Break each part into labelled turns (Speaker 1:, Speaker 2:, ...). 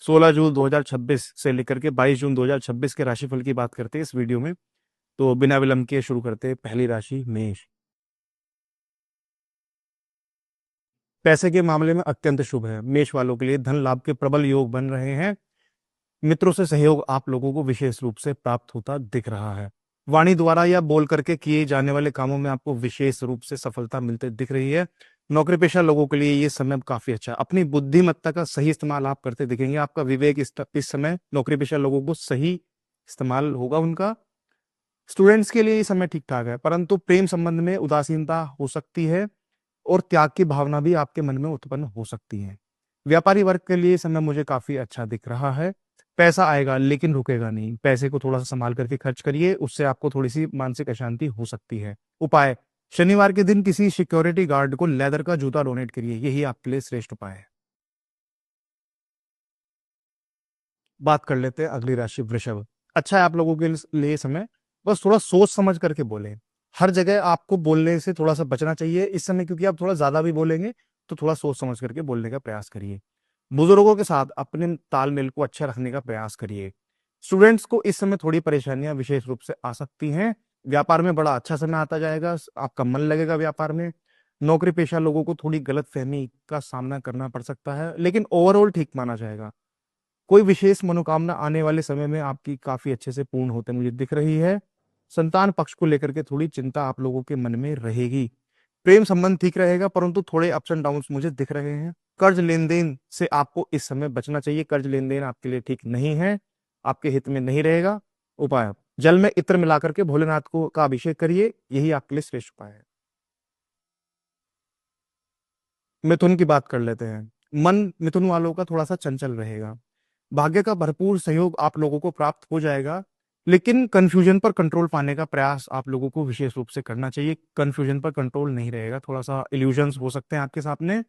Speaker 1: 16 जून 2026 से लेकर के 22 जून 2026 के राशिफल की बात करते हैं इस वीडियो में। तो बिना विलंब के शुरू करते हैं। पहली राशि मेष। पैसे के मामले में अत्यंत शुभ है। मेष वालों के लिए धन लाभ के प्रबल योग बन रहे हैं। मित्रों से सहयोग आप लोगों को विशेष रूप से प्राप्त होता दिख रहा है। वाणी द्वारा या बोल करके किए जाने वाले कामों में आपको विशेष रूप से सफलता मिलते दिख रही है। नौकरी पेशा लोगों के लिए ये समय काफी अच्छा है। अपनी बुद्धिमत्ता का सही इस्तेमाल आप करते दिखेंगे। आपका विवेक इस समय नौकरी पेशा लोगों को सही इस्तेमाल होगा उनका। स्टूडेंट्स के लिए ये समय ठीक ठाक है, परंतु प्रेम संबंध में उदासीनता हो सकती है और त्याग की भावना भी आपके मन में उत्पन्न हो सकती है। व्यापारी वर्ग के लिए समय मुझे काफी अच्छा दिख रहा है। पैसा आएगा लेकिन रुकेगा नहीं। पैसे को थोड़ा सा संभाल करके खर्च करिए, उससे आपको थोड़ी सी मानसिक अशांति हो सकती है। उपाय, शनिवार के दिन किसी सिक्योरिटी गार्ड को लेदर का जूता डोनेट करिए, यही आपके लिए श्रेष्ठ उपाय है। बात कर लेते हैं अगली राशि वृषभ। अच्छा है आप लोगों के लिए समय, बस थोड़ा सोच समझ करके बोलें। हर जगह आपको बोलने से थोड़ा सा बचना चाहिए इस समय, क्योंकि आप थोड़ा ज्यादा भी बोलेंगे तो थोड़ा सोच समझ करके बोलने का प्रयास करिए। बुजुर्गों के साथ अपने तालमेल को अच्छा रखने का प्रयास करिए। स्टूडेंट्स को इस समय थोड़ी परेशानियां विशेष रूप से आ सकती हैं। व्यापार में बड़ा अच्छा समय आता जाएगा, आपका मन लगेगा व्यापार में। नौकरी पेशा लोगों को थोड़ी गलत फहमी का सामना करना पड़ सकता है, लेकिन ओवरऑल ठीक माना जाएगा। कोई विशेष मनोकामना आने वाले समय में आपकी काफी अच्छे से पूर्ण होते मुझे दिख रही है। संतान पक्ष को लेकर के थोड़ी चिंता आप लोगों के मन में रहेगी। प्रेम संबंध ठीक रहेगा, परंतु थोड़े अप्स एंड डाउन्स मुझे दिख रहे हैं। कर्ज लेन देन से आपको इस समय बचना चाहिए। कर्ज लेन देन आपके लिए ठीक नहीं है, आपके हित में नहीं रहेगा। उपाय, जल में इत्र मिलाकर के भोलेनाथ को का अभिषेक करिए, यही आपके लिए श्रेष्ठ उपाय है। मिथुन की बात कर लेते हैं। मन मिथुन वालों का थोड़ा सा चंचल रहेगा। भाग्य का भरपूर सहयोग आप लोगों को प्राप्त हो जाएगा, लेकिन कंफ्यूजन पर कंट्रोल पाने का प्रयास आप लोगों को विशेष रूप से करना चाहिए। कंफ्यूजन पर कंट्रोल नहीं रहेगा, थोड़ा सा इल्यूजन्स हो सकते हैं आपके सामने।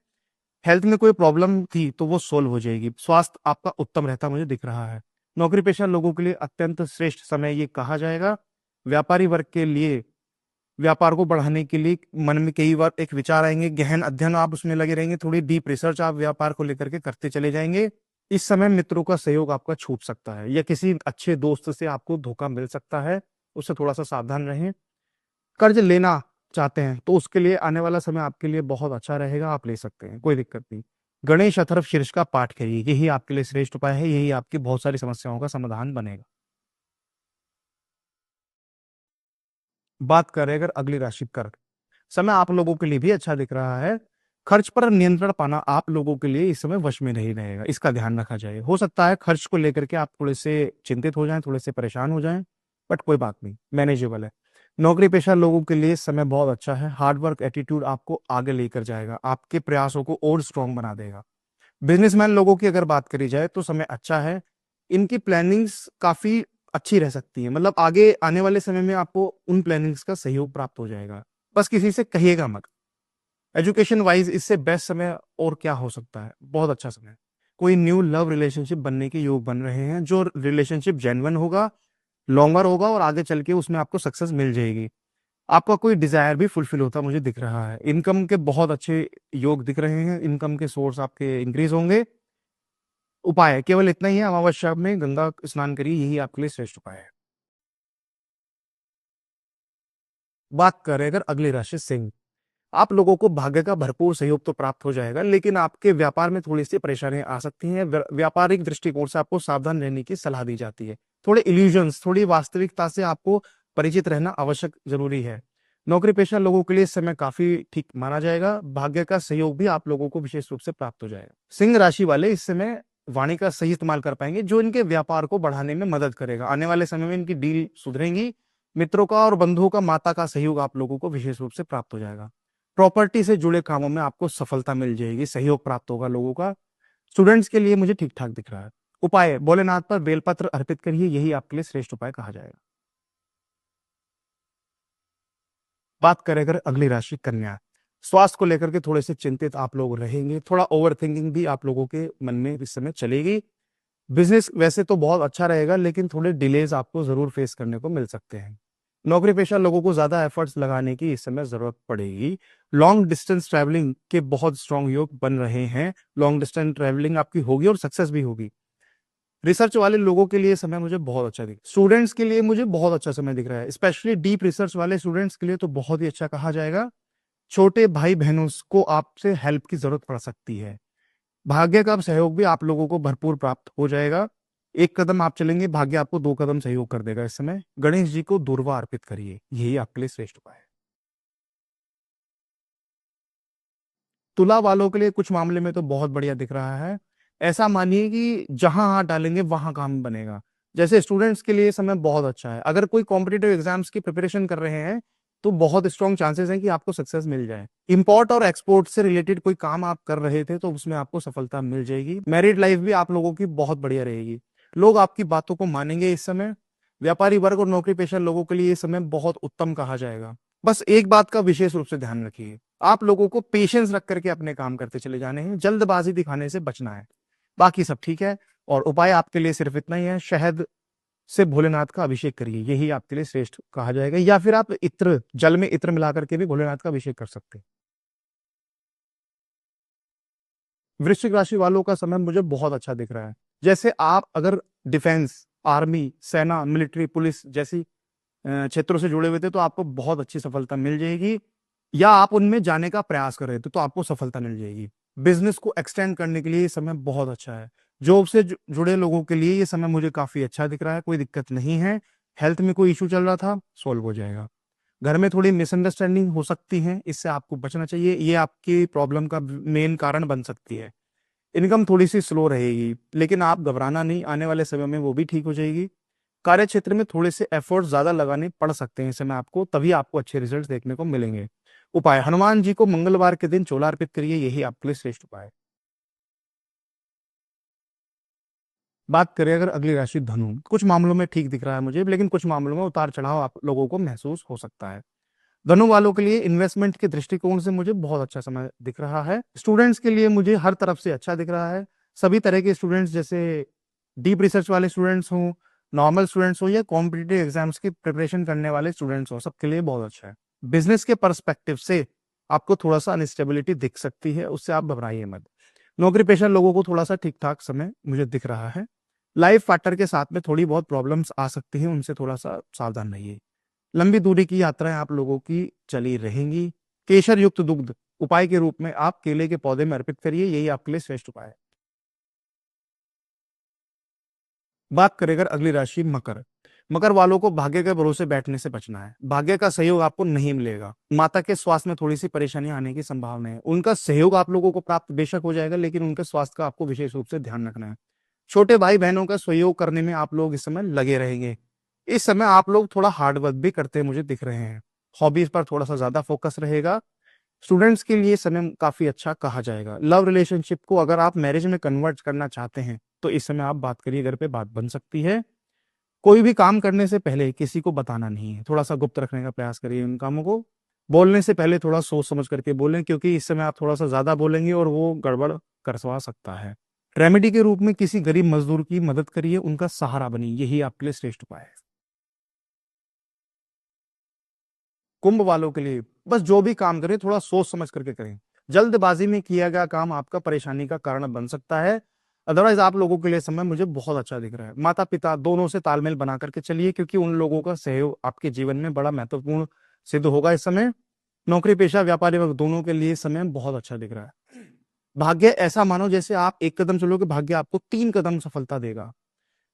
Speaker 1: हेल्थ में कोई प्रॉब्लम थी तो वो सोल्व हो जाएगी। स्वास्थ्य आपका उत्तम रहता मुझे दिख रहा है। नौकरी पेशा लोगों के लिए अत्यंत श्रेष्ठ समय ये कहा जाएगा। व्यापारी वर्ग के लिए व्यापार को बढ़ाने के लिए मन में कई बार एक विचार आएंगे, गहन अध्ययन आप उसमें लगे रहेंगे, थोड़ी डीप रिसर्च आप व्यापार को लेकर के करते चले जाएंगे। इस समय मित्रों का सहयोग आपका छूट सकता है, या किसी अच्छे दोस्त से आपको धोखा मिल सकता है, उससे थोड़ा सा सावधान रहें। कर्ज लेना चाहते हैं तो उसके लिए आने वाला समय आपके लिए बहुत अच्छा रहेगा, आप ले सकते हैं, कोई दिक्कत नहीं। गणेश अथर्व शीर्ष का पाठ करिए, यही आपके लिए श्रेष्ठ उपाय है, यही आपकी बहुत सारी समस्याओं का समाधान बनेगा। बात करें अगर अगली राशि कर्क। समय आप लोगों के लिए भी अच्छा दिख रहा है। खर्च पर नियंत्रण पाना आप लोगों के लिए इस समय वश में नहीं रहेगा, इसका ध्यान रखा जाए। हो सकता है खर्च को लेकर के आप थोड़े से चिंतित हो जाएं, थोड़े से परेशान हो जाएं, बट कोई बात नहीं, मैनेजेबल है। नौकरी पेशा लोगों के लिए समय बहुत अच्छा है। हार्डवर्क एटीट्यूड आपको आगे लेकर जाएगा, आपके प्रयासों को और स्ट्रांग बना देगा। बिजनेसमैन लोगों की अगर बात करी जाए तो समय अच्छा है। इनकी प्लानिंग्स काफी अच्छी रह सकती है, मतलब आगे आने वाले समय में आपको उन प्लानिंग्स का सहयोग प्राप्त हो जाएगा। बस किसी से कहिएगा मत। एजुकेशन वाइज इससे बेस्ट समय और क्या हो सकता है, बहुत अच्छा समय। कोई न्यू लव रिलेशनशिप बनने के योग बन रहे हैं, जो रिलेशनशिप जेन्युइन होगा, लॉन्गर होगा और आगे चल के उसमें आपको सक्सेस मिल जाएगी। आपका कोई डिजायर भी फुलफिल होता मुझे दिख रहा है। इनकम के बहुत अच्छे योग दिख रहे हैं, इनकम के सोर्स आपके इंक्रीज होंगे। उपाय केवल इतना ही है, अमावस्या में गंगा स्नान करिए, यही आपके लिए श्रेष्ठ उपाय है। बात करें अगर अगली राशि सिंह। आप लोगों को भाग्य का भरपूर सहयोग तो प्राप्त हो जाएगा, लेकिन आपके व्यापार में थोड़ी सी परेशानियां आ सकती हैं। व्यापारिक दृष्टिकोण से आपको सावधान रहने की सलाह दी जाती है। थोड़े इल्यूजन्स, थोड़ी वास्तविकता से आपको परिचित रहना आवश्यक जरूरी है। नौकरी पेशा लोगों के लिए इस समय काफी ठीक माना जाएगा। भाग्य का सहयोग भी आप लोगों को विशेष रूप से प्राप्त हो जाएगा। सिंह राशि वाले इस समय वाणी का सही इस्तेमाल कर पाएंगे, जो इनके व्यापार को बढ़ाने में मदद करेगा। आने वाले समय में इनकी डील सुधरेंगी। मित्रों का और बंधुओं का, माता का सहयोग आप लोगों को विशेष रूप से प्राप्त हो जाएगा। प्रॉपर्टी से जुड़े कामों में आपको सफलता मिल जाएगी, सहयोग प्राप्त होगा लोगों का। स्टूडेंट्स के लिए मुझे ठीक ठाक दिख रहा है। उपाय, भोलेनाथ पर बेलपत्र अर्पित करिए, यही आपके लिए श्रेष्ठ उपाय कहा जाएगा। बात करें अगर अगली राशि कन्या। स्वास्थ्य को लेकर के थोड़े से चिंतित आप लोग रहेंगे, थोड़ा ओवर थिंकिंग भी आप लोगों के मन में इस समय चलेगी। बिजनेस वैसे तो बहुत अच्छा रहेगा, लेकिन थोड़े डिलेज आपको जरूर फेस करने को मिल सकते हैं। नौकरी पेशा लोगों को ज्यादा एफर्ट्स लगाने की इस समय जरूरत पड़ेगी। लॉन्ग डिस्टेंस ट्रैवलिंग के बहुत स्ट्रांग योग बन रहे हैं। लॉन्ग डिस्टेंस ट्रैवलिंग आपकी होगी और सक्सेस भी होगी। रिसर्च वाले लोगों के लिए समय मुझे बहुत अच्छा दिख, स्टूडेंट्स के लिए मुझे बहुत अच्छा समय दिख रहा है, स्पेशली डीप रिसर्च वाले स्टूडेंट्स के लिए तो बहुत ही अच्छा कहा जाएगा। छोटे भाई बहनों को आपसे हेल्प की जरूरत पड़ सकती है। भाग्य का सहयोग भी आप लोगों को भरपूर प्राप्त हो जाएगा। एक कदम आप चलेंगे, भाग्य आपको दो कदम सहयोग कर देगा। इस समय गणेश जी को दूर्वा अर्पित करिए, यही आपके लिए श्रेष्ठ उपाय है। तुला वालों के लिए कुछ मामले में तो बहुत बढ़िया दिख रहा है। ऐसा मानिए कि जहां हाथ डालेंगे वहां काम बनेगा। जैसे स्टूडेंट्स के लिए समय बहुत अच्छा है, अगर कोई कॉम्पिटेटिव एग्जाम्स की प्रिपरेशन कर रहे हैं तो बहुत स्ट्रॉन्ग चांसेस हैं कि आपको सक्सेस मिल जाए। इंपोर्ट और एक्सपोर्ट से रिलेटेड कोई काम आप कर रहे थे तो उसमें आपको सफलता मिल जाएगी। मैरिड लाइफ भी आप लोगों की बहुत बढ़िया रहेगी, लोग आपकी बातों को मानेंगे इस समय। व्यापारी वर्ग और नौकरी पेशा लोगों के लिए ये समय बहुत उत्तम कहा जाएगा। बस एक बात का विशेष रूप से ध्यान रखिए, आप लोगों को पेशेंस रख करके अपने काम करते चले जाने हैं, जल्दबाजी दिखाने से बचना है। बाकी सब ठीक है। और उपाय आपके लिए सिर्फ इतना ही है, शहद से भोलेनाथ का अभिषेक करिए, यही आपके लिए श्रेष्ठ कहा जाएगा। या फिर आप इत्र, जल में इत्र मिला करके भी भोलेनाथ का अभिषेक कर सकते हैं। वृश्चिक राशि वालों का समय मुझे बहुत अच्छा दिख रहा है। जैसे आप अगर डिफेंस, आर्मी, सेना, मिलिट्री, पुलिस जैसी क्षेत्रों से जुड़े हुए थे तो आपको बहुत अच्छी सफलता मिल जाएगी। या आप उनमें जाने का प्रयास कर रहे थे तो आपको सफलता मिल जाएगी। बिजनेस को एक्सटेंड करने के लिए ये समय बहुत अच्छा है। जॉब से जुड़े लोगों के लिए ये समय मुझे काफी अच्छा दिख रहा है, कोई दिक्कत नहीं है। हेल्थ में कोई इशू चल रहा था, सॉल्व हो जाएगा। घर में थोड़ी मिसअंडरस्टैंडिंग हो सकती है, इससे आपको बचना चाहिए, ये आपकी प्रॉब्लम का मेन कारण बन सकती है। इनकम थोड़ी सी स्लो रहेगी, लेकिन आप घबराना नहीं, आने वाले समय में वो भी ठीक हो जाएगी। कार्य क्षेत्र में थोड़े से एफर्ट ज्यादा लगाने पड़ सकते हैं इस समय आपको, तभी आपको अच्छे रिजल्ट देखने को मिलेंगे। उपाय, हनुमान जी को मंगलवार के दिन चोला अर्पित करिए, यही आपके लिए श्रेष्ठ उपाय है। बात करें अगर अगली राशि धनु, कुछ मामलों में ठीक दिख रहा है मुझे, लेकिन कुछ मामलों में उतार चढ़ाव आप लोगों को महसूस हो सकता है। धनु वालों के लिए इन्वेस्टमेंट के दृष्टिकोण से मुझे बहुत अच्छा समय दिख रहा है। स्टूडेंट्स के लिए मुझे हर तरफ से अच्छा दिख रहा है। सभी तरह के स्टूडेंट्स, जैसे डीप रिसर्च वाले स्टूडेंट्स हों, नॉर्मल स्टूडेंट्स हो, या कॉम्पिटिटिव एग्जाम्स की प्रिपरेशन करने वाले स्टूडेंट्स हो, सबके लिए बहुत अच्छा है। बिजनेस के पर्सपेक्टिव से आपको थोड़ा सा अनस्टेबिलिटी दिख सकती है, उससे आप घबराइए मत। नौकरी पेशा लोगों को थोड़ा सा ठीक ठाक समय मुझे दिख रहा है। लाइफ पार्टनर के साथ में थोड़ी बहुत प्रॉब्लम्स आ सकती हैं, उनसे थोड़ा सा सावधान रहिए। लंबी दूरी की यात्राएं आप लोगों की चली रहेंगी। केशर युक्त दुग्ध उपाय के रूप में आप केले के पौधे में अर्पित करिए, यही आपके लिए श्रेष्ठ उपाय है। बात करें अगर अगली राशि मकर, मकर वालों को भाग्य के भरोसे बैठने से बचना है। भाग्य का सहयोग आपको नहीं मिलेगा। माता के स्वास्थ्य में थोड़ी सी परेशानी आने की संभावना है, उनका सहयोग आप लोगों को प्राप्त बेशक हो जाएगा, लेकिन उनके स्वास्थ्य का आपको विशेष रूप से ध्यान रखना है। छोटे भाई बहनों का सहयोग करने में आप लोग इस समय लगे रहेंगे। इस समय आप लोग थोड़ा हार्ड वर्क भी करते मुझे दिख रहे हैं। हॉबीज पर थोड़ा सा ज्यादा फोकस रहेगा। स्टूडेंट्स के लिए समय काफी अच्छा कहा जाएगा। लव रिलेशनशिप को अगर आप मैरिज में कन्वर्ट करना चाहते हैं तो इस समय आप बात करिए, घर पे बात बन सकती है। कोई भी काम करने से पहले किसी को बताना नहीं है, थोड़ा सा गुप्त रखने का प्रयास करिए उन कामों को। बोलने से पहले थोड़ा सोच समझ करके बोलें, क्योंकि इस समय आप थोड़ा सा ज्यादा बोलेंगे और वो गड़बड़ करवा सकता है। रेमेडी के रूप में किसी गरीब मजदूर की मदद करिए, उनका सहारा बनिए, यही आपके लिए श्रेष्ठ उपाय है। कुंभ वालों के लिए बस जो भी काम करें थोड़ा सोच समझ करके करें। जल्दबाजी में किया गया काम आपका परेशानी का कारण बन सकता है। अदरवाइज आप लोगों के लिए समय मुझे बहुत अच्छा दिख रहा है। माता पिता दोनों से तालमेल बना करके चलिए, क्योंकि उन लोगों का सहयोग आपके जीवन में बड़ा महत्वपूर्ण सिद्ध होगा इस समय। नौकरी पेशा व्यापारी वर्ग दोनों के लिए समय बहुत अच्छा दिख रहा है। भाग्य ऐसा मानो जैसे आप एक कदम चलोगे, भाग्य आपको तीन कदम सफलता देगा।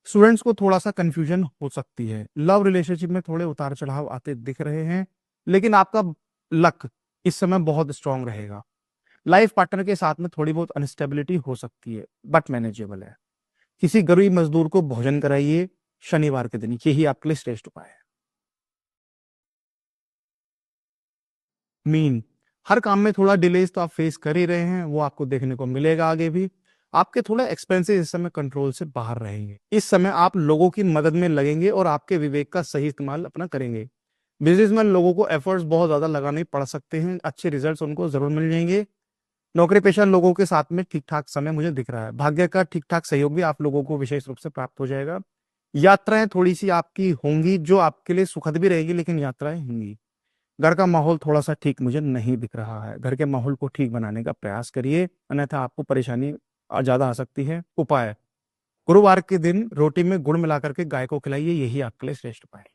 Speaker 1: स्टूडेंट्स को थोड़ा सा कंफ्यूजन हो सकती है, लव रिलेशनशिप में थोड़े उतार चढ़ाव आते दिख रहे हैं, लेकिन आपका लक इस समय बहुत स्ट्रांग रहेगा। लाइफ पार्टनर के साथ में थोड़ी बहुत अनस्टेबिलिटी हो सकती है, बट मैनेजेबल है। किसी गरीब मजदूर को भोजन कराइए शनिवार के दिन, यही आपके लिए श्रेष्ठ उपाय है। मीन, हर काम में थोड़ा डिलेज तो आप फेस कर ही रहे हैं, वो आपको देखने को मिलेगा आगे भी। आपके थोड़ा एक्सपेंसेस इस समय कंट्रोल से बाहर रहेंगे। इस समय आप लोगों की मदद में लगेंगे और आपके विवेक का सही इस्तेमाल अपना करेंगे। बिजनेसमैन लोगों को एफर्ट्स बहुत ज्यादा लगाने पड़ सकते हैं, अच्छे रिजल्ट्स उनको जरूर मिल जाएंगे। नौकरी पेशा लोगों के साथ में ठीक ठाक समय मुझे दिख रहा है। भाग्य का ठीक ठाक सहयोग भी आप लोगों को विशेष रूप से प्राप्त हो जाएगा। यात्राएं थोड़ी सी आपकी होंगी जो आपके लिए सुखद भी रहेगी, लेकिन यात्राएं होंगी। घर का माहौल थोड़ा सा ठीक मुझे नहीं दिख रहा है, घर के माहौल को ठीक बनाने का प्रयास करिए, अन्यथा आपको परेशानी ज्यादा आ सकती है। उपाय, गुरुवार के दिन रोटी में गुड़ मिला करके गाय को खिलाइए, यही आपके लिए श्रेष्ठ उपाय है।